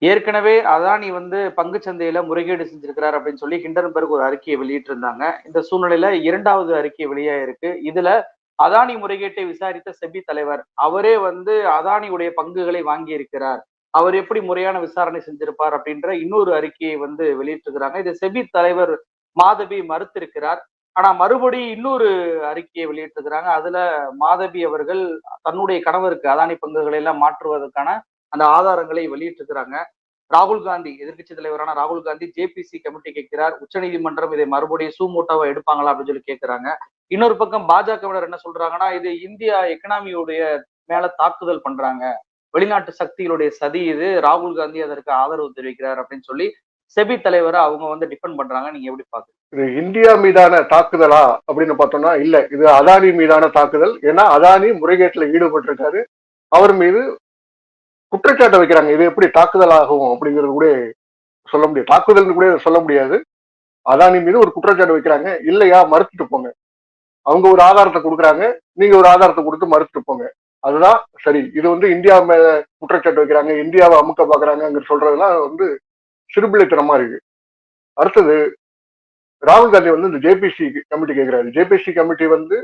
ஏற்கனவே அதானி வந்து பங்குச்சந்தையில முறைகேடு செஞ்சிருக்கிறார் அப்படின்னு சொல்லி ஹிண்டன்பர்க் ஒரு அறிக்கையை வெளியிட்டிருந்தாங்க. இந்த சூழ்நிலையில 2வது அறிக்கை வெளியாயிருக்கு. இதுல அதானி முறைகேட்டை விசாரித்த செபி தலைவர் அவரே வந்து அதானியுடைய பங்குகளை வாங்கி இருக்கிறார். அவர் எப்படி முறையான விசாரணை செஞ்சிருப்பார் அப்படின்ற இன்னொரு அறிக்கையை வந்து வெளியிட்டிருக்கிறாங்க. இது செபி தலைவர் மாதவி மறுத்திருக்கிறார். ஆனா மறுபடியும் இன்னொரு அறிக்கையை வெளியிட்டிருக்கிறாங்க. அதுல மாதவி அவர்கள் தன்னுடைய கணவருக்கு அதானி பங்குகளை எல்லாம் மாற்றுவதற்கான அந்த ஆதாரங்களை வெளியிட்டிருக்கிறாங்க. ராகுல் காந்தி எதிர்க்கட்சி தலைவரான ராகுல் காந்தி ஜேபிசி கமிட்டி கேட்கிறார். உச்சநீதிமன்றம் இதை மறுபடியும் சூமோட்டோவா எடுப்பாங்களா அப்படின்னு சொல்லி கேட்கிறாங்க. இன்னொரு பக்கம் பாஜகவினர் என்ன சொல்றாங்கன்னா, இது இந்தியா எக்கனாமியுடைய மேல தாக்குதல் பண்றாங்க. வெளிநாட்டு சக்திகளுடைய சதி இது. ராகுல் காந்தி அதற்கு ஆதரவு தெரிவிக்கிறார் அப்படின்னு சொல்லி செபி தலைவரை அவங்க வந்து டிஃபெண்ட் பண்றாங்க. நீங்க எப்படி பாக்குறீங்க? இது இந்தியா மீதான தாக்குதலா அப்படின்னு பார்த்தோம்னா இல்ல, இது அதானி மீதான தாக்குதல். ஏன்னா அதானி முறைகேட்டுல ஈடுபட்டிருக்காரு. அவர் மீது குற்றச்சாட்டை வைக்கிறாங்க. இது எப்படி தாக்குதல் ஆகும் அப்படிங்கிறது கூட சொல்ல முடியாது, தாக்குதல் கூட சொல்ல முடியாது. அதானி மீது ஒரு குற்றச்சாட்டு வைக்கிறாங்க. இல்லையா, மறுத்துட்டு போங்க. அவங்க ஒரு ஆதாரத்தை கொடுக்குறாங்க, நீங்க ஒரு ஆதாரத்தை கொடுத்து மறுத்துட்டு போங்க. அதுதான் சரி. இது வந்து இந்தியா மேல குற்றச்சாட்டு வைக்கிறாங்க, இந்தியாவை அமுக்க பாக்குறாங்க சொல்றதெல்லாம் வந்து சிறுபிள்ளைத்தனமா இருக்கு. அடுத்தது ராகுல் காந்தி வந்து இந்த ஜேபிசி கமிட்டி கேட்கிறாரு. ஜேபிசி கமிட்டி வந்து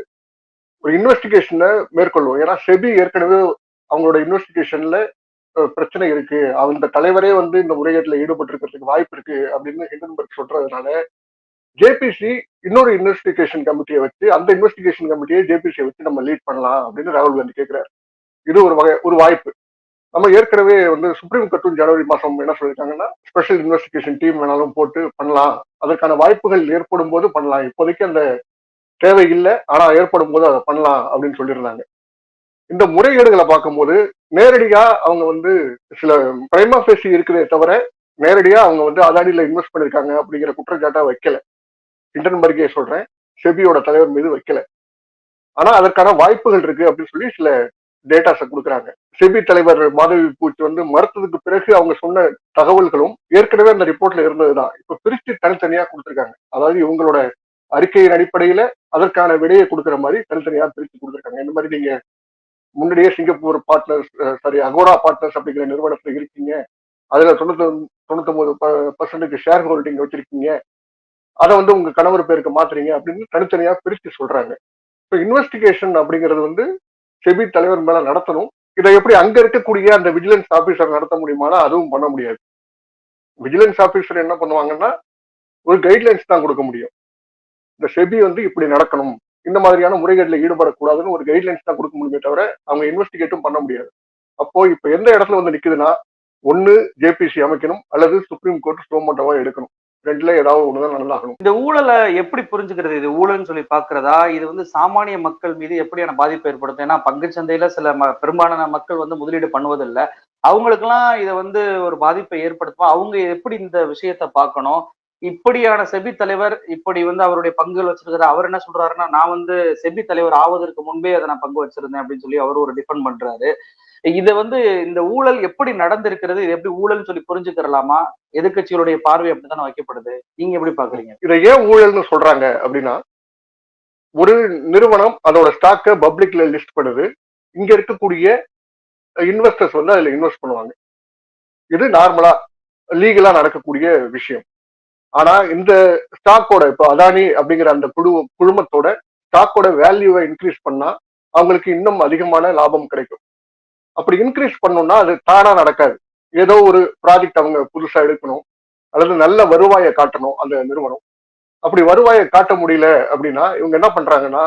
ஒரு இன்வெஸ்டிகேஷனை மேற்கொள்ளும். ஏன்னா செபி ஏற்கனவே அவங்களோட இன்வெஸ்டிகேஷன்ல பிரச்சனை இருக்கு, அந்த தலைவரே வந்து இந்த முறைகேட்டில் ஈடுபட்டு இருக்கிறதுக்கு வாய்ப்பு இருக்கு அப்படின்னு ஹிண்டன்பர்க் சொல்றதுனால ஜேபிசி இன்னொரு இன்வெஸ்டிகேஷன் கமிட்டியை வச்சு அந்த இன்வெஸ்டிகேஷன் கமிட்டியை ஜேபிசியை வச்சு நம்ம லீட் பண்ணலாம் அப்படின்னு ராகுல் காந்தி கேட்கிறாரு. இது ஒரு வாய்ப்பு. நம்ம ஏற்கனவே வந்து சுப்ரீம் கோர்ட்டும் ஜனவரி மாசம் என்ன சொல்லியிருக்காங்கன்னா, ஸ்பெஷல் இன்வெஸ்டிகேஷன் டீம் வேணாலும் போட்டு பண்ணலாம், அதற்கான வாய்ப்புகள் ஏற்படும் போது பண்ணலாம், இப்போதைக்கு அந்த தேவை இல்லை, ஆனா ஏற்படும் போது அதை பண்ணலாம் அப்படின்னு சொல்லியிருந்தாங்க. இந்த முறைகேடுகளை பார்க்கும்போது நேரடியா அவங்க வந்து சில பிரைமா பேசி இருக்குதே தவிர நேரடியா அவங்க வந்து அதானியில இன்வெஸ்ட் பண்ணிருக்காங்க அப்படிங்கிற குற்றச்சாட்டா வைக்கல. ஹிண்டன்பர்கே சொல்றேன், செபியோட தலைவர் மீது வைக்கல. ஆனா அதற்கான வாய்ப்புகள் இருக்கு அப்படின்னு சொல்லி சில டேட்டாஸை கொடுக்குறாங்க. செபி தலைவர் மாதவி பூச்சி வந்து மறுத்ததுக்கு பிறகு அவங்க சொன்ன தகவல்களும் ஏற்கனவே அந்த ரிப்போர்ட்ல இருந்ததுதான் இப்ப பிரிச்சு தனித்தனியா கொடுத்துருக்காங்க. அதாவது இவங்களோட அறிக்கையின் அடிப்படையில அதற்கான விடையை கொடுக்குற மாதிரி தனித்தனியா பிரிச்சு கொடுத்துருக்காங்க. இந்த மாதிரி நீங்க முன்னாடியே Singapore partners, sorry Agaro partners அப்படிங்கிற நிறுவனத்துல இருக்கீங்க, அதுல 99% ஷேர் ஹோல்டிங் வச்சிருக்கீங்க, அதை வந்து உங்க கணவர் பேருக்கு மாத்துறீங்க அப்படின்னு தனித்தனியா பிரிச்சு சொல்றாங்க. இப்போ இன்வெஸ்டிகேஷன் அப்படிங்கிறது வந்து செபி தலைவர் மேல நடத்தணும். இதை எப்படி அங்க இருக்கக்கூடிய அந்த விஜிலன்ஸ் ஆபீசர் நடத்த முடியுமானா அதுவும் பண்ண முடியாது. விஜிலன்ஸ் ஆபீசர் என்ன பண்ணுவாங்கன்னா ஒரு கைட்லைன்ஸ் தான் கொடுக்க முடியும். இந்த செபி வந்து இப்படி நடக்கணும், இந்த மாதிரியான முறைகேட்டில் ஈடுபடக்கூடாதுன்னு ஒரு கைட்லைன்ஸ் தான் கொடுக்க முடியுமே தவிர அவங்க இன்வெஸ்டிகேட்டும் பண்ண முடியாது. அப்போ இப்ப எந்த இடத்துல வந்து நிக்குதுன்னா, ஒண்ணு ஜேபிசி அமைக்கணும் அல்லது சுப்ரீம் கோர்ட் ஸ்டோமோட்டோவா எடுக்கணும். ரெண்டுல ஏதாவது ஒண்ணுதான் நடந்தாகணும். இந்த ஊழலை எப்படி புரிஞ்சுக்கிறது? இது ஊழல்னு சொல்லி பாக்குறதா? இது வந்து சாமானிய மக்கள் மீது எப்படியான பாதிப்பு ஏற்படுத்தும்? ஏன்னா பங்குச்சந்தையில சில பெரும்பாலான மக்கள் வந்து முதலீடு பண்ணுவதில்லை. அவங்களுக்கெல்லாம் இதை வந்து ஒரு பாதிப்பை ஏற்படுத்தும். அவங்க எப்படி இந்த விஷயத்த பார்க்கணும்? இப்படியான செபி தலைவர் இப்படி வந்து அவருடைய பங்குகள் வச்சிருக்கிற அவர் என்ன சொல்றாருன்னா, நான் வந்து செபி தலைவர் ஆவதற்கு முன்பே அதை நான் பங்கு வச்சிருந்தேன் அப்படின்னு சொல்லி அவர் ஒரு டிஃபெண்ட் பண்றாரு. இதை வந்து இந்த ஊழல் எப்படி நடந்திருக்கிறது, இது எப்படி ஊழல்னு சொல்லி புரிஞ்சுக்கிறலாமா? எதிர்கட்சிகளுடைய பார்வை அப்படித்தானே வைக்கப்படுது. நீங்க எப்படி பாக்குறீங்க? இதை ஏன் ஊழல்னு சொல்றாங்க அப்படின்னா, ஒரு நிறுவனம் அதோட ஸ்டாக்கை பப்ளிக்ல லிஸ்ட் பண்ணுது, இங்க இருக்கக்கூடிய இன்வெஸ்டர்ஸ் வந்து அதுல இன்வெஸ்ட் பண்ணுவாங்க. இது நார்மலா லீகலா நடக்கக்கூடிய விஷயம். ஆனா இந்த ஸ்டாக்கோட இப்போ அதானி அப்படிங்கிற அந்த குழுமத்தோட ஸ்டாக்கோட வேல்யூவை இன்க்ரீஸ் பண்ணா அவங்களுக்கு இன்னும் அதிகமான லாபம் கிடைக்கும். அப்படி இன்க்ரீஸ் பண்ணணும்னா அது தானா நடக்காது. ஏதோ ஒரு ப்ராஜெக்ட் அவங்க புதுசா எடுக்கணும் அல்லது நல்ல வருவாயை காட்டணும் அந்த நிறுவனம். அப்படி வருவாயை காட்ட முடியல அப்படின்னா இவங்க என்ன பண்றாங்கன்னா,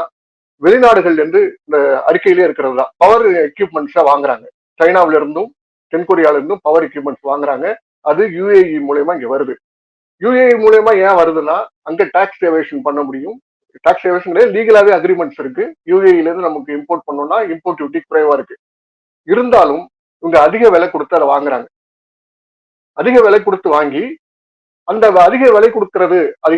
வெளிநாடுகள்ல இருந்து இந்த அறிக்கையிலே இருக்கிறது தான் பவர் எக்யூப்மெண்ட்ஸா வாங்குறாங்க. சைனாவில இருந்தும் தென்கொரியால இருந்தும் பவர் எக்யூப்மெண்ட்ஸ் வாங்குறாங்க. அது யுஏஇ மூலயமா இங்க வருது. யுஏஇ மூலயமா ஏன் வருதுன்னா அங்க டாக்ஸ் எவேஷன் பண்ண முடியும். டாக்ஸ் எவேஷன் லீகலாவே அக்ரிமெண்ட்ஸ் இருக்கு. யுஏஇல இருந்து நமக்கு இம்போர்ட் பண்ணோம்னா இம்போர்ட் டியூட்டி குறைவா இருக்கு. இருந்தாலும் இவங்க அதிக விலை கொடுத்து அதை வாங்குறாங்க. அதிக விலை கொடுத்து வாங்கி அந்த அதிக விலை கொடுக்கறது அது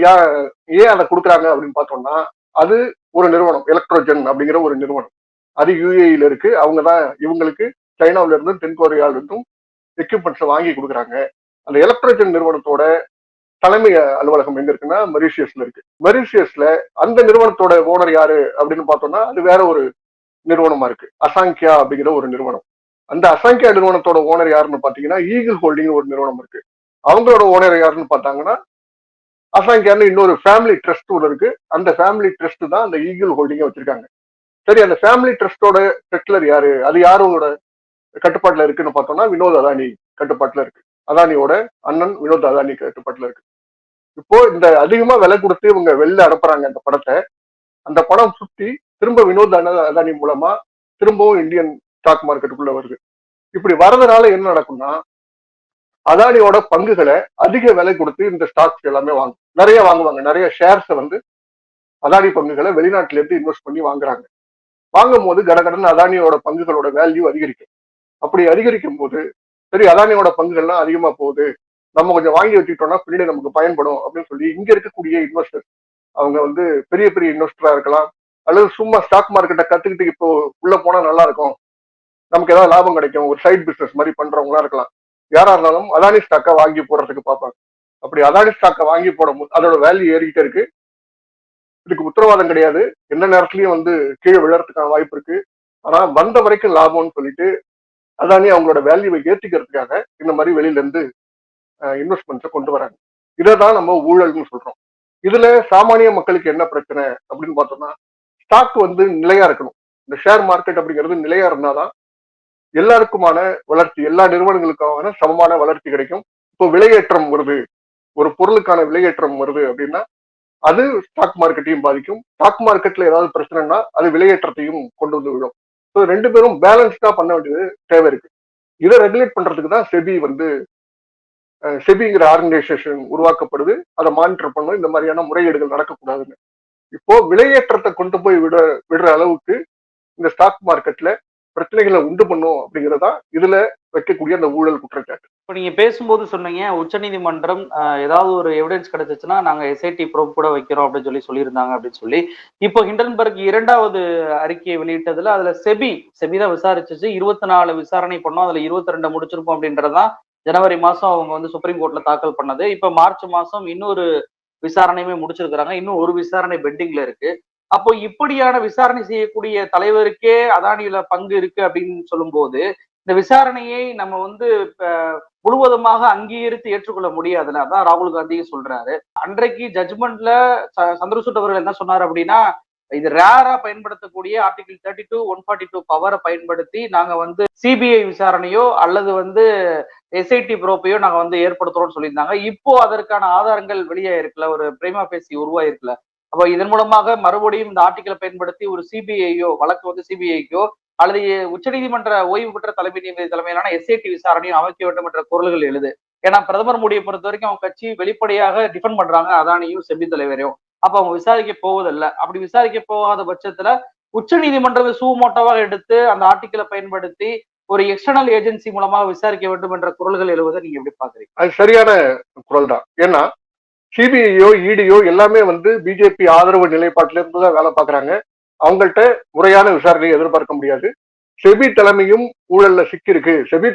ஏன் அதை கொடுக்குறாங்க அப்படின்னு பார்த்தோம்னா, அது ஒரு நிறுவனம் எலக்ட்ரோஜன் அப்படிங்கிற ஒரு நிறுவனம், அது யுஏஇல இருக்கு. அவங்க தான் இவங்களுக்கு சைனாவில இருந்தும் தென்கொரியால இருந்தும் எக்யூப்மெண்ட்ஸை வாங்கி கொடுக்குறாங்க. அந்த எலக்ட்ரோஜன் நிறுவனத்தோட தலைமை அலுவலகம் எங்க இருக்குன்னா மொரீஷியஸ்ல இருக்கு. மொரீஷியஸ்ல அந்த நிறுவனத்தோட ஓனர் யாரு அப்படின்னு பார்த்தோம்னா அது வேற ஒரு நிறுவனமா இருக்கு, அசாங்கியா அப்படிங்கிற ஒரு நிறுவனம். அந்த அசங்கியா நிறுவனத்தோட ஓனர் யாருன்னு பாத்தீங்கன்னா ஈகிள் ஹோல்டிங் ஒரு நிறுவனம் இருக்கு. அவங்களோட ஓனர் யாருன்னு பார்த்தாங்கன்னா அசங்கியான்னு இன்னொரு ஃபேமிலி ட்ரஸ்ட் ஒன்று இருக்கு. அந்த ஃபேமிலி ட்ரஸ்ட் தான் அந்த ஈகிள் ஹோல்டிங்கை வச்சிருக்காங்க. சரி, அந்த ஃபேமிலி ட்ரஸ்டோட செட்டிலர் யாரு, அது யாரோட கட்டுப்பாட்டுல இருக்குன்னு பார்த்தோம்னா வினோத் அதானி கட்டுப்பாட்டுல இருக்கு. அதானியோட அண்ணன் வினோத் அதானி கட்டுப்பாட்டுல இருக்கு. இப்போ இந்த அதிகமா விலை கொடுத்து இவங்க வெளில அனுப்புறாங்க அந்த படத்தை. அந்த படம் சுத்தி திரும்ப வினோத் அதானி மூலமா திரும்பவும் இந்தியன் ஸ்டாக் மார்க்கெட்டுக்குள்ள வருது. இப்படி வர்றதுனால என்ன நடக்கும்னா அதானியோட பங்குகளை அதிக விலை கொடுத்து இந்த ஸ்டாக்ஸ் எல்லாமே நிறைய வாங்குவாங்க. நிறைய ஷேர்ஸை வந்து அதானி பங்குகளை வெளிநாட்டுல இருந்து இன்வெஸ்ட் பண்ணி வாங்குறாங்க. வாங்கும் போது கடகடன் அதானியோட பங்குகளோட வேல்யூ அதிகரிக்கும். அப்படி அதிகரிக்கும் போது சரி அதானியோட பங்குகள்லாம் அதிகமா போகுது, நம்ம கொஞ்சம் வாங்கி வச்சுக்கிட்டோம்னா பின்னாடி நமக்கு பயன்படும் அப்படின்னு சொல்லி இங்க இருக்கக்கூடிய இன்வெஸ்டர், அவங்க வந்து பெரிய பெரிய இன்வெஸ்டரா இருக்கலாம், அல்லது சும்மா ஸ்டாக் மார்க்கெட்டை கத்துக்கிட்டு இப்போ உள்ள போனா நல்லா இருக்கும், நமக்கு ஏதாவது லாபம் கிடைக்கும், ஒரு சைட் பிசினஸ் மாதிரி பண்றவங்களா இருக்கலாம். யாரா இருந்தாலும் அதானி ஸ்டாக்கை வாங்கி போடுறதுக்கு பார்ப்பாங்க. அப்படி அதானி ஸ்டாக்கை வாங்கி போடும்போது அதோட வேல்யூ ஏறிக்கிட்டே இருக்கு. இதுக்கு உத்தரவாதம் கிடையாது, எந்த நேரத்துலயும் வந்து கீழே விழறதுக்கான வாய்ப்பு இருக்கு. ஆனா வந்த வரைக்கும் லாபம்னு சொல்லிட்டு அதானி அவங்களோட வேல்யூவை ஏற்றிக்கிறதுக்காக இந்த மாதிரி வெளியில இருந்து இன்வெஸ்ட்மெண்ட்ஸை கொண்டு வராங்க. இதைதான் நம்ம ஊழல்னு சொல்றோம். இதுல சாமானிய மக்களுக்கு என்ன பிரச்சனை அப்படின்னு பார்த்தோம்னா ஸ்டாக் வந்து நிலையா இருக்கணும். இந்த ஷேர் மார்க்கெட் அப்படிங்கிறது நிலையா இருந்தாதான் எல்லாருக்குமான வளர்ச்சி, எல்லா நிறுவனங்களுக்கான சமமான வளர்ச்சி கிடைக்கும். இப்போ விலையேற்றம் வருது, ஒரு பொருளுக்கான விலையேற்றம் வருது அப்படின்னா அது ஸ்டாக் மார்க்கெட்டையும் பாதிக்கும். ஸ்டாக் மார்க்கெட்ல ஏதாவது பிரச்சனைனா அது விலையேற்றத்தையும் கொண்டு வந்து விடும். ஸோ ரெண்டு பேரும் பேலன்ஸ்டா பண்ண வேண்டியது தேவை இருக்கு. இதை ரெகுலேட் பண்றதுக்கு தான் செபி வந்து செபிங்கிற ஆர்கனைசேஷன் உருவாக்கப்படுது. அதை மானிட்டர் பண்ணும், இந்த மாதிரியான முறைகேடுகள் நடக்கக்கூடாதுன்னு. இப்போ விலையேற்றத்தை கொண்டு போய் விடுற அளவுக்கு இந்த ஸ்டாக் மார்க்கெட்ல பிரச்சனைகளை உண்டு பண்ணும் அப்படிங்கிறதா இதுல வைக்கக்கூடிய அந்த ஊழல் குற்றச்சாட்டு. இப்ப நீங்க பேசும்போது சொன்னீங்க உச்சநீதிமன்றம் ஏதாவது ஒரு எவிடன்ஸ் கிடைச்சிச்சுன்னா நாங்க எஸ்ஐடி ப்ரோப் கூட வைக்கிறோம் அப்படின்னு சொல்லியிருந்தாங்க அப்படின்னு சொல்லி. இப்போ ஹிண்டன்பர்க் 2வது அறிக்கையை வெளியிட்டதுல அதுல செபி தான் விசாரிச்சிச்சு. 24 விசாரணை பண்ணோம், அதுல 22 முடிச்சிருப்போம் அப்படின்றதான் ஜனவரி மாசம் அவங்க வந்து சுப்ரீம் கோர்ட்ல தாக்கல் பண்ணது. இப்ப மார்ச் மாசம் இன்னொரு விசாரணையுமே முடிச்சிருக்கிறாங்க. இன்னும் ஒரு விசாரணை பெண்டிங்ல இருக்கு. அப்போ இப்படியான விசாரணை செய்யக்கூடிய தலைவருக்கே அதானியில பங்கு இருக்கு அப்படின்னு சொல்லும் போது இந்த விசாரணையை நம்ம வந்து முழுவதுமாக அங்கீகரித்து ஏற்றுக்கொள்ள முடியாதுல்ல. அதான் ராகுல் காந்தியும் சொல்றாரு. அன்றைக்கு ஜட்ஜ்மெண்ட்ல சந்திரசூட் அவர்கள் என்ன சொன்னார் அப்படின்னா, இது ரேரா பயன்படுத்தக்கூடிய ஆர்டிகிள் 32 142 பவரை பயன்படுத்தி நாங்க வந்து சிபிஐ விசாரணையோ அல்லது வந்து எஸ்ஐடி ப்ரோப்பையோ நாங்க வந்து ஏற்படுத்துறோம்னு சொல்லியிருந்தாங்க. இப்போ அதற்கான ஆதாரங்கள் வெளியே இருக்குல்ல, ஒரு பிரைமா பேசி உருவாயிருக்குல்ல. அப்போ இதன் மூலமாக மறுபடியும் இந்த ஆர்டிகிளை பயன்படுத்தி ஒரு சிபிஐயோ வழக்கு வந்து சிபிஐக்கோ அல்லது உச்சநீதிமன்ற ஓய்வு பெற்ற தலைமை நீதிபதி தலைமையிலான எஸ்ஐடி விசாரணையும் அமைக்க வேண்டும் என்ற குரல்கள் எழுது. ஏன்னா பிரதமர் மோடியை பொறுத்த வரைக்கும் அவங்க கட்சி வெளிப்படையாக டிஃபெண்ட் பண்றாங்க அதானியும் செபி தலைவரையும். அப்ப அவங்க விசாரிக்க போவதில்லை. அப்படி விசாரிக்க போகாத பட்சத்துல உச்ச நீதிமன்றத்தை சூமோட்டோவாக எடுத்து அந்த ஆர்டிகிளை பயன்படுத்தி ஒரு எக்ஸ்டர்னல் ஏஜென்சி மூலமாக விசாரிக்க வேண்டும் என்ற குரல்கள் எழுவதை நீங்க எப்படி பாக்குறீங்க? அது சரியான குரல் தான். ஏன்னா சிபிஐயோ இடியோ எல்லாமே வந்து பிஜேபி ஆதரவு நிலைப்பாட்டில இருந்து தான் வேலை பார்க்கறாங்க. அவங்கள்ட்ட முறையான விசாரணையை எதிர்பார்க்க முடியாது. செபி தலைமையும் ஊழல்ல சிக்கி இருக்கு, செபி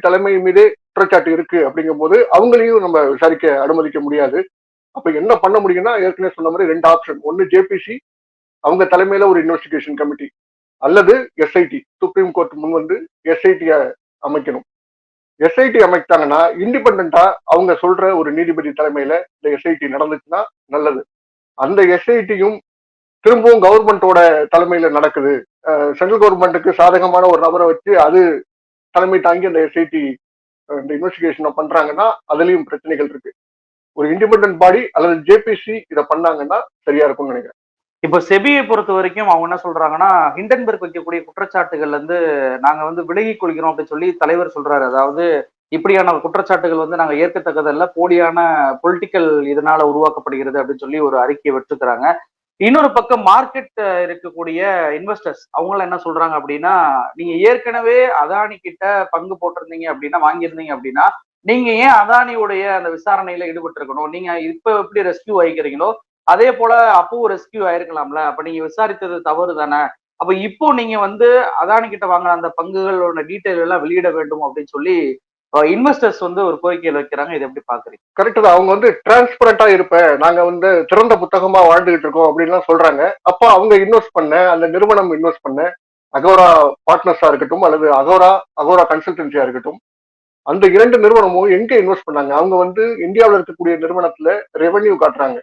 தலைமை மீதே குற்றச்சாட்டு இருக்கு அப்படிங்கும் போது அவங்களையும் நம்ம விசாரிக்க அனுமதிக்க முடியாது. அப்ப என்ன பண்ண முடியும்னா ஏற்கனவே சொன்ன மாதிரி 2 ஆப்ஷன். ஒன்னு ஜேபிசி, அவங்க தலைமையில ஒரு இன்வெஸ்டிகேஷன் கமிட்டி, அல்லது எஸ்ஐடி, சுப்ரீம் கோர்ட் முன் வந்து எஸ்ஐடிய அமைக்கணும். எஸ்ஐடி அமைத்தாங்கன்னா இண்டிபெண்டா அவங்க சொல்ற ஒரு நீதிபதி தலைமையில இந்த எஸ்ஐடி நடந்துச்சுன்னா நல்லது. அந்த எஸ்ஐடியும் திரும்பவும் கவர்மெண்டோட தலைமையில நடக்குது, சென்ட்ரல் கவர்மெண்ட்டுக்கு சாதகமான ஒரு நபரை வச்சு அது தலைமை தாங்கி அந்த எஸ்ஐடி இந்த இன்வெஸ்டிகேஷனை பண்றாங்கன்னா அதுலயும் பிரச்சனைகள் இருக்கு. ஒரு இண்டிபெண்டன்ட் பாடி அல்லது ஜேபிசி இதை பண்ணாங்கன்னா சரியா இருக்கும்னு நினைக்கிறேன். இப்ப செபியை பொறுத்த வரைக்கும் அவங்க என்ன சொல்றாங்கன்னா, ஹிண்டன்பர்க் வைக்கக்கூடிய குற்றச்சாட்டுகள் வந்து நாங்க வந்து விலகிக் கொள்கிறோம் அப்படின்னு சொல்லி தலைவர் சொல்றாரு. அதாவது இப்படியான குற்றச்சாட்டுகள் வந்து நாங்க ஏற்கத்தக்கதல்ல, போலியான பொலிட்டிக்கல் இதனால உருவாக்கப்படுகிறது அப்படின்னு சொல்லி ஒரு அறிக்கையை விட்டுருக்கிறாங்க. இன்னொரு பக்கம் மார்க்கெட் இருக்கக்கூடிய இன்வெஸ்டர்ஸ் அவங்களாம் என்ன சொல்றாங்க அப்படின்னா, நீங்க ஏற்கனவே அதானி கிட்ட பங்கு போட்டிருந்தீங்க அப்படின்னா, வாங்கியிருந்தீங்க அப்படின்னா, நீங்க ஏன் அதானியுடைய அந்த விசாரணையில ஈடுபட்டு இருக்கணும்? நீங்க இப்ப எப்படி ரெஸ்கியூ ஆகிக்கிறீங்களோ அதே போல அப்பவும் ரெஸ்கியூ ஆயிருக்கலாம்ல. அப்ப நீங்க விசாரித்தது தவறு தானே. அப்ப இப்போ நீங்க வந்து அதானி கிட்ட வாங்கின அந்த பங்குகளோட டீட்டெயில் எல்லாம் வெளியிட வேண்டும் அப்படின்னு சொல்லி இன்வெஸ்டர்ஸ் வந்து ஒரு கோரிக்கையில் வைக்கிறாங்க. இதை எப்படி பாக்குறீங்க? கரெக்ட் தான். அவங்க வந்து டிரான்ஸ்பரண்டா இருப்பேன், நாங்க வந்து திறந்த புத்தகமா வாழ்ந்துகிட்டு இருக்கோம் அப்படின்லாம் சொல்றாங்க. அப்போ அவங்க இன்வெஸ்ட் பண்ண அந்த நிறுவனம் இன்வெஸ்ட் பண்ண அகோரா பார்ட்னர்ஸா இருக்கட்டும் அல்லது அகோரா கன்சல்டன்சியா இருக்கட்டும், அந்த 2 நிறுவனமும் எங்க இன்வெஸ்ட் பண்ணாங்க? அவங்க வந்து இந்தியாவில் இருக்கக்கூடிய நிறுவனத்துல ரெவென்யூ காட்டுறாங்க.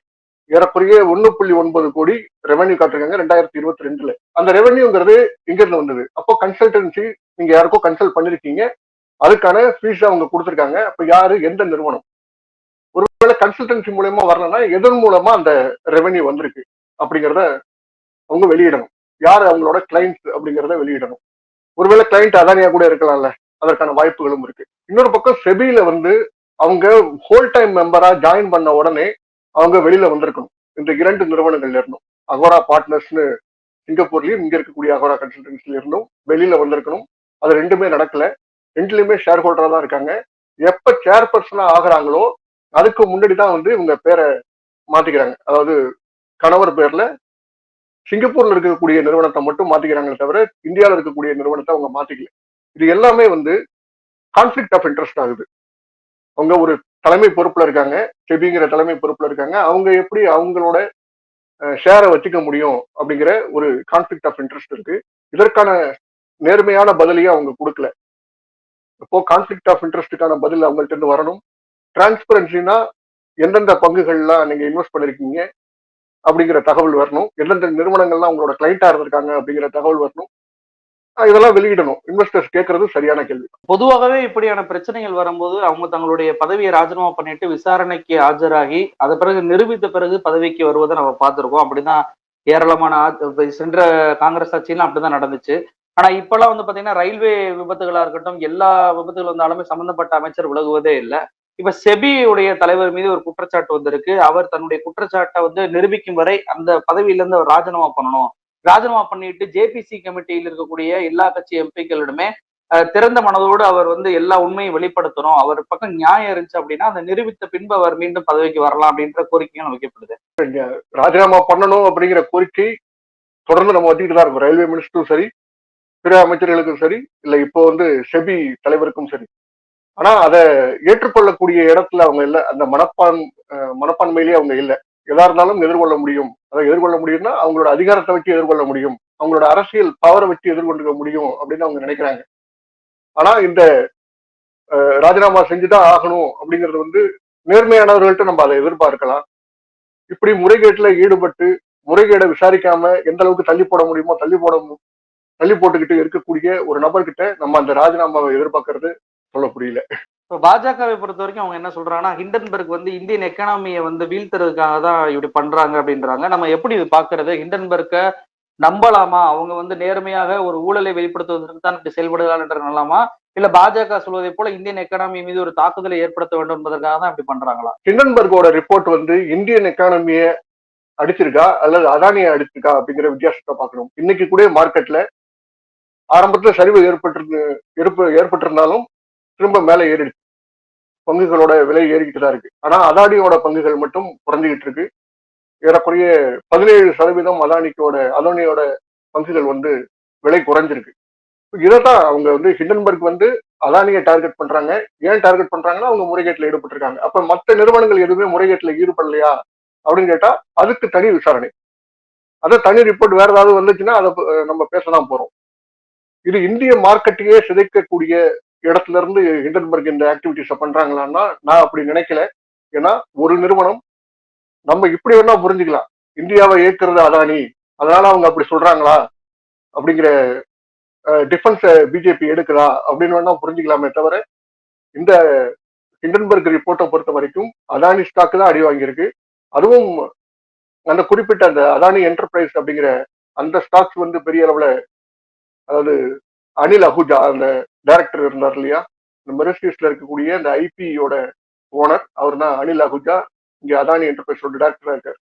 ஏறக்குறைய 1.9 கோடி ரெவென்யூ காட்டுறாங்க 2022ல. அந்த ரெவென்யூங்கிறது எங்க இருந்து வந்தது? அப்போ கன்சல்டன்சி, நீங்க யாருக்கோ கன்சல்ட் பண்ணிருக்கீங்க, அதுக்கான ஃபீஸ் அவங்க கொடுத்துருக்காங்க. அப்ப யாரு, எந்த நிறுவனம்? ஒருவேளை கன்சல்டன்சி மூலயமா வரலன்னா எதன் மூலமா அந்த ரெவென்யூ வந்திருக்கு அப்படிங்கிறத அவங்க வெளியிடணும். யாரு அவங்களோட கிளைண்ட் அப்படிங்கிறத வெளியிடணும். ஒருவேளை கிளைண்ட் அதானியா கூட இருக்கலாம்ல, அதற்கான வாய்ப்புகளும் இருக்கு. இன்னொரு பக்கம் செபியில வந்து அவங்க ஹோல் டைம் மெம்பரா ஜாயின் பண்ண உடனே அவங்க வெளியில வந்திருக்கணும். இந்த 2 நிறுவனங்கள்ல இருந்தும், அகோரா பார்ட்னர்ஸ்னு சிங்கப்பூர்லயும், இங்க இருக்கக்கூடிய அகோரா கன்சல்டன்சில இருந்தும் வெளியில வந்திருக்கணும். அது ரெண்டுமே நடக்கல. ரெண்டுலயுமே ஷேர் ஹோல்டரா தான் இருக்காங்க. எப்ப சேர்பர்சனா ஆகுறாங்களோ அதுக்கு முன்னாடி தான் வந்து இவங்க பேரை மாத்திக்கிறாங்க. அதாவது கணவர் பேர்ல சிங்கப்பூர்ல இருக்கக்கூடிய நிறுவனத்தை மட்டும் மாத்திக்கிறாங்களே தவிர இந்தியாவில் இருக்கக்கூடிய நிறுவனத்தை அவங்க மாத்திக்கல. இது எல்லாமே வந்து கான்ஃபிளிக்ட் ஆஃப் இன்ட்ரெஸ்ட் ஆகுது. அவங்க ஒரு தலைமை பொறுப்புல இருக்காங்க, செபிங்கிற தலைமை பொறுப்புல இருக்காங்க. அவங்க எப்படி அவங்களோட ஷேரை வச்சுக்க முடியும் அப்படிங்கிற ஒரு கான்ஃபிளிக்ட் ஆஃப் இன்ட்ரெஸ்ட் இருக்கு. இதற்கான நேர்மையான பதிலையும் அவங்க கொடுக்கல. இப்போ கான்ஃபிளிக்ட் ஆஃப் இன்ட்ரெஸ்டுக்கான பதில் அவங்கள்ட்ட இருந்து வரணும். டிரான்ஸ்பரன்சினா எந்தெந்த பங்குகள்லாம் நீங்க இன்வெஸ்ட் பண்ணிருக்கீங்க அப்படிங்கிற தகவல் வரணும். எந்தெந்த நிறுவனங்கள்லாம் உங்களோட கிளைண்டா இருந்திருக்காங்க அப்படிங்கிற தகவல் வரணும். இதெல்லாம் வெளியிடணும். இன்வெஸ்டர்ஸ் கேட்கறது சரியான கேள்வி. பொதுவாகவே இப்படியான பிரச்சனைகள் வரும்போது அவங்க தங்களுடைய பதவியை ராஜினாமா பண்ணிட்டு விசாரணைக்கு ஆஜராகி அது பிறகு நிரூபித்த பிறகு பதவிக்கு வருவதை நம்ம பார்த்திருக்கோம். அப்படிதான் ஏராளமான சென்ற காங்கிரஸ் ஆட்சியெல்லாம் அப்படிதான் நடந்துச்சு. ஆனா இப்பெல்லாம் வந்து பாத்தீங்கன்னா ரயில்வே விபத்துகளா இருக்கட்டும், எல்லா விபத்துகள் வந்தாலுமே சம்பந்தப்பட்ட அமைச்சர் விலகுவதே இல்லை. இப்ப செபியுடைய தலைவர் மீது ஒரு குற்றச்சாட்டு வந்திருக்கு. அவர் தன்னுடைய குற்றச்சாட்டை வந்து நிரூபிக்கும் வரை அந்த பதவியிலிருந்து அவர் ராஜினாமா பண்ணணும். ராஜினாமா பண்ணிட்டு ஜேபிசி கமிட்டியில் இருக்கக்கூடிய எல்லா கட்சி எம்பிக்களிடமே திறந்த மனதோடு அவர் வந்து எல்லா உண்மையும் வெளிப்படுத்தணும். அவர் பக்கம் நியாயம் இருந்துச்சு அப்படின்னா அதை நிரூபித்த பின்பு அவர் மீண்டும் பதவிக்கு வரலாம் அப்படின்ற கோரிக்கையும் வைக்கப்படுது. ராஜினாமா பண்ணணும் அப்படிங்கிற கோரிக்கை தொடர்ந்து நம்ம வச்சுக்கிட்டு தான் இருக்கும். ரயில்வே மினிஸ்டரும் சரி, பிற அமைச்சர்களுக்கும் சரி, இல்ல இப்போ வந்து செபி தலைவருக்கும் சரி. ஆனா அதை ஏற்றுக்கொள்ளக்கூடிய இடத்துல அவங்க இல்ல. அந்த மனப்பான்மையிலேயே அவங்க இல்ல. எதா இருந்தாலும் எதிர்கொள்ள முடியும். அதை எதிர்கொள்ள முடியும்னா அவங்களோட அதிகாரத்தை வச்சு எதிர்கொள்ள முடியும், அவங்களோட அரசியல் பவரை வச்சு எதிர்கொண்டுக்க முடியும் அப்படின்னு அவங்க நினைக்கிறாங்க. ஆனா இந்த ராஜினாமா செஞ்சுதான் ஆகணும் அப்படிங்கிறது வந்து நேர்மையானவர்கள்ட்ட நம்ம அதை எதிர்பார்க்கலாம். இப்படி முறைகேட்டுல ஈடுபட்டு முறைகேடை விசாரிக்காம எந்த அளவுக்கு தள்ளி போட முடியுமோ தள்ளி போட்டுக்கிட்டு இருக்கக்கூடிய ஒரு நபர்கிட்ட நம்ம அந்த ராஜினாமாவை எதிர்பார்க்கறது சொல்ல புரியல. இப்போ பாஜகவை பொறுத்த வரைக்கும் அவங்க என்ன சொல்றாங்கன்னா, ஹிண்டன்பர்க் வந்து இந்தியன் எக்கனாமியை வந்து வீழ்த்துறதுக்காக தான் இப்படி பண்றாங்க அப்படின்றாங்க. நம்ம எப்படி இது பாக்குறது? ஹிண்டன்பர்க்கை நம்பலாமா? அவங்க வந்து நேர்மையாக ஒரு ஊழலை வெளிப்படுத்துவதற்கு தான் இப்படி செயல்படுகிறார்கள் என்று நம்பலாமா? இல்ல பாஜக சொல்வதை போல இந்தியன் எக்கானமி மீது ஒரு தாக்குதலை ஏற்படுத்த வேண்டும் என்பதற்காக தான் இப்படி பண்றாங்களா? ஹிண்டன்பர்கோட ரிப்போர்ட் வந்து இந்தியன் எக்கானமியை அடிச்சிருக்கா அல்லது அதானியை அடிச்சிருக்கா அப்படிங்கிற வித்தியாசத்தை பார்க்கணும். இன்னைக்கு கூட மார்க்கெட்ல ஆரம்பத்துல சரிவு ஏற்பட்டிருந்தாலும் திரும்ப மேல ஏறிடுச்சு. பங்குகளோட விலை ஏறிக்கிட்டு தான் இருக்கு. ஆனா அதானியோட பங்குகள் மட்டும் குறைஞ்சிக்கிட்டு இருக்கு. ஏறக்குறைய 17% அதானியோட பங்குகள் வந்து விலை குறைஞ்சிருக்கு. இதைத்தான் அவங்க வந்து ஹிண்டன்பர்க் வந்து அதானியை டார்கெட் பண்றாங்க. ஏன் டார்கெட் பண்றாங்கன்னா அவங்க முறைகேட்டில் ஈடுபட்டிருக்காங்க. அப்ப மற்ற நிறுவனங்கள் எதுவுமே முறைகேட்டில் ஈடுபடலையா அப்படின்னு கேட்டா அதுக்கு தனி விசாரணை, அதை தனி ரிப்போர்ட் வேற ஏதாவது வந்துச்சுன்னா அதை நம்ம பேசதான் போறோம். இது இந்திய மார்க்கெட்டையே சிதைக்கக்கூடிய இடத்துல இருந்து ஹிண்டன்பர்க் இந்த ஆக்டிவிட்டிஸ பண்றாங்களான்னா நான் அப்படி நினைக்கல. ஏன்னா ஒரு நிறுவனம் நம்ம இப்படி வேணா புரிஞ்சுக்கலாம், இந்தியாவை இயக்குறது அதானி, அதனால அவங்க அப்படி சொல்றாங்களா அப்படிங்கிற டிஃபென்ஸ பிஜேபி எடுக்குதா அப்படின்னு வேணா புரிஞ்சுக்கலாமே தவிர, இந்த ஹிண்டன்பர்க் ரிப்போர்ட்டை பொறுத்த வரைக்கும் அதானி ஸ்டாக் தான் அடி வாங்கியிருக்கு. அதுவும் அந்த குறிப்பிட்ட அந்த அதானி என்டர்பிரைஸ் அப்படிங்கிற அந்த ஸ்டாக்ஸ் வந்து பெரிய அளவுல, அதாவது அனில் அஹூஜா அந்த டைரக்டர் இருந்தார் இல்லையா, இந்த மெரிசியஸ்ல இருக்கக்கூடிய இந்த ஐபியோட ஓனர் அவர் தான் அனில் அஹூஜா. இங்க அதானி என்டர்பிரைஸோட டைரக்டரா இருக்காரு.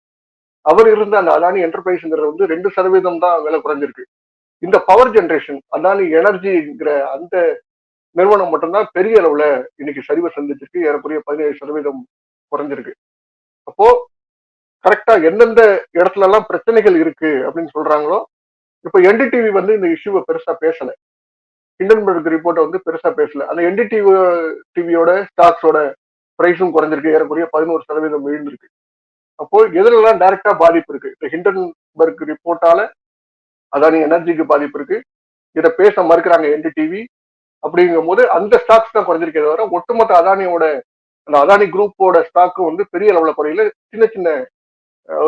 அவர் இருந்த அந்த அதானி என்டர்பிரைஸ்ங்கிறது வந்து 2% தான் விலை குறைஞ்சிருக்கு. இந்த பவர் ஜெனரேஷன் அதானி எனர்ஜிங்கிற அந்த நிறுவனம் மட்டும்தான் பெரிய அளவுல இன்னைக்கு சரிவை சந்திச்சிருக்கு. ஏறக்குறைய 17% குறைஞ்சிருக்கு. அப்போ கரெக்டா எந்தெந்த இடத்துல எல்லாம் பிரச்சனைகள் இருக்கு அப்படின்னு சொல்றாங்களோ, இப்ப என்டிடிவி வந்து இந்த இஷ்யூவை பெருசா பேசல. ஹிண்டன்பர்க் ரிப்போர்ட்டை வந்து பெருசா பேசல. அந்த டிவியோட ஸ்டாக்ஸோட பிரைஸும் குறைஞ்சிருக்கு. ஏறக்குறைய 11% விழுந்திருக்கு. அப்போ எதுலாம் டைரக்டா பாதிப்பு இருக்கு? இந்த ஹிண்டன்பர்க் ரிப்போர்ட்டால அதானி எனர்ஜிக்கு பாதிப்பு இருக்கு. இதை பேச மறுக்கிறாங்க NDTV. அப்படிங்கும் போது அந்த ஸ்டாக்ஸ் தான் குறைஞ்சிருக்கே தவிர ஒட்டுமொத்த அதானியோட அந்த அதானி குரூப்போட ஸ்டாக்கு வந்து பெரிய அளவுல குறையில. சின்ன சின்ன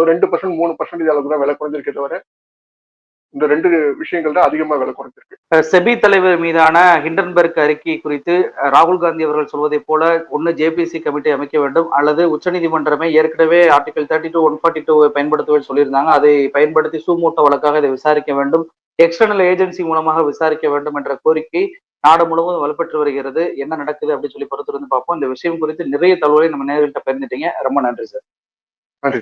2% 3% அளவுக்கு தான் விலை குறைஞ்சிருக்கே தவிர இந்த 2 விஷயங்கள் தான் அதிகமா விலை குறைஞ்சிருக்கு. செபி தலைவர் மீதான ஹிண்டன்பர்க் அறிக்கை குறித்து ராகுல் காந்தி அவர்கள் சொல்வதை போல ஒன்னு ஜேபிசி கமிட்டி அமைக்க வேண்டும், அல்லது உச்சநீதிமன்றமே ஏற்கனவே ஆர்டிகல் 32 142 பயன்படுத்துவது சொல்லியிருந்தாங்க, அதை பயன்படுத்தி சூமோட்டோ வழக்காக இதை விசாரிக்க வேண்டும், எக்ஸ்டர்னல் ஏஜென்சி மூலமாக விசாரிக்க வேண்டும் என்ற கோரிக்கை நாடு முழுவதும் வலுப்பெற்று வருகிறது. என்ன நடக்குது அப்படின்னு சொல்லி பொறுத்திருந்து பார்ப்போம். இந்த விஷயம் குறித்து நிறைய தகவலை நம்ம நேர்கள்ட்ட பகிர்ந்துட்டீங்க. ரொம்ப நன்றி சார். நன்றி.